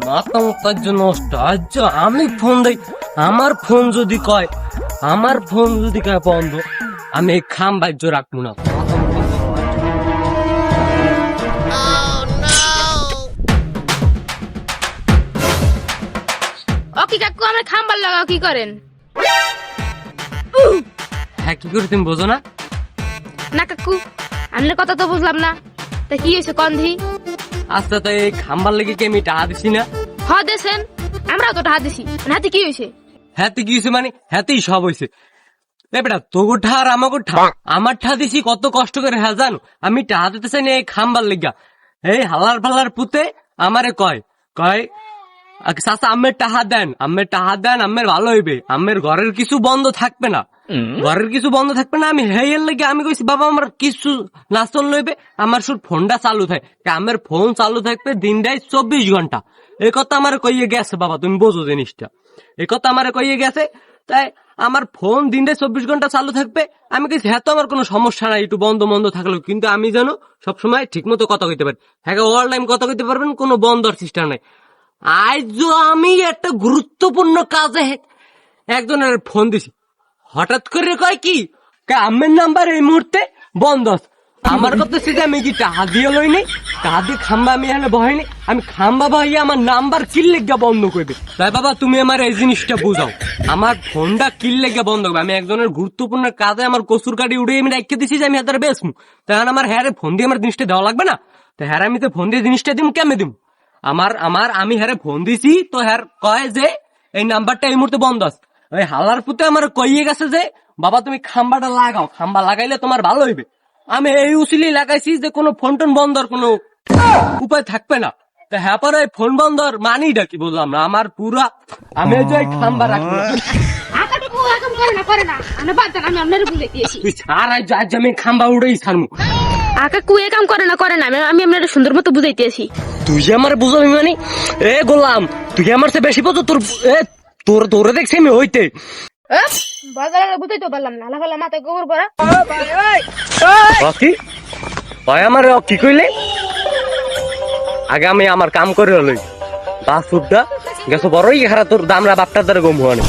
মাথা মাথার জন্য নষ্ট। আজ আমি ফোন দেই, আমার ফোন যদি কয় বন্ধ, আমি এই খাম বাজ্য রাখবো না। ও কি কাকু আমার খাম্বার লাগাও কি করেন? হ্যাঁ, কি করে তুমি বোঝো না? না কাকু আপনার কথা তো বুঝলাম না, তা কি হয়েছে কন্ধি? আচ্ছা, তো এই খাম্বার লেগে কি আমি টাকা দিছি না? হ দেছেন, আমরাও তো টাকা দিছি, হাতে কি হয়েছে? হ্যাঁতে কি হয়েছে মানে? হ্যাঁতেই সব হয়েছে। এ বেটা, তোর ঠা আর আমাকে ঠা, আমার ঠা দিছি কত কষ্ট করে, হ্যাঁ জানো? আমি টাকা দিতে চাই না এই খাম্বার লেগা। এই হালার ফালার পুতে আমারে কয় চাচা আমের টাহা দেন, আমের ভালো হইবে, আমের ঘরের কিছু বন্ধ থাকবে না, আমি হেয়ের লেগে আমি কইছি বাবা আমার কিছু না চল লইবে, আমার শুধু ফোনটা চালু থাকে, আমের ফোন চালু থাকবে দিনটাই 24 ঘন্টা। এই কথা আমার কইয়ে গেছে বাবা, তুমি বোঝো জিনিসটা, এই কথা আমার কইয়ে গেছে। তাই আমার ফোন দিনটাই 24 ঘন্টা চালু থাকবে। আমি কইছি হ্যাঁ তো আমার কোনো সমস্যা নাই, একটু বন্ধ থাকলেও, কিন্তু আমি যেন সবসময় ঠিক মতো কথা কইতে পারি। হ্যাঁ, অল টাইম কথা কইতে পারবেন, কোনো বন্ধর সিস্টেম নাই। আজ আমি একটা গুরুত্বপূর্ণ কাজে একজনের ফোন দিছি, হঠাৎ করে কয় কি আমের নাম্বার এই মুহূর্তে বন্ধ আছে। আমার কথা সেটা আমি কি টাকা দিয়ে লই নাই, টাকা দিয়ে খাম্বা আমি এখানে বহাইনি, আমি খাম্বা বহাইয়া আমার নাম্বার কিল লেগা বন্ধ করবে। তাই বাবা তুমি আমার এই জিনিসটা বুঝাও, আমার ফোনটা কিল লেগা বন্ধ করবে। আমি একজনের গুরুত্বপূর্ণ কাজে আমার কসুর কাটি উড়ে আমি রেখে দিছি যে আমি হাতারে বেসমু, তখন আমার হ্যাঁ ফোন দিয়ে আমার জিনিসটা দেওয়া লাগবে না? তো হ্যাঁ আমি তো ফোন দিয়ে জিনিসটা দিম, কেমনে দিম? আমি হ্যারে ফোন দিছি, তো হ্যার কয় যে এই নাম্বারটা এই মুহূর্তে বন্ধ আছে। ওই হালার পুতে আমার কইয়ে গেছে যে বাবা তুমি খাম্বাটা লাগাও, খাম্বা লাগাইলে তোমার ভালো হইবে। আমি এই উচিলি লাগাইছি যে কোনো ফোন টোন বন্ধর কোনো উপায় থাকবে না। তো হ্যাঁ পরে ফোন বন্ধর মানিটা কি বললাম না, আমার পুরা আমি যে খাম্বা রাখবো আমি খাম্বা উড়েই ছাড়মু। কাকু এ কাম করে না, আমি আপনার সুন্দর মতো বুঝাইতেছি। তুই যে আমার বুঝাবি মানে? এ গোলাম, তুই আমার চেয়ে বেশি বুঝো, তোরে দেখছি আমি হইতে বাজারে বুঝাই তো পারলাম না, লাগালা মাথায় গোবর করা। কি ভাই আমার কি কইলে? আগে আমি আমার কাম করে লই, বাসুরটা গেছো বড়ই খারাপ, তোর দামরা বাপটার দ্বারা গম হওয়া নেই।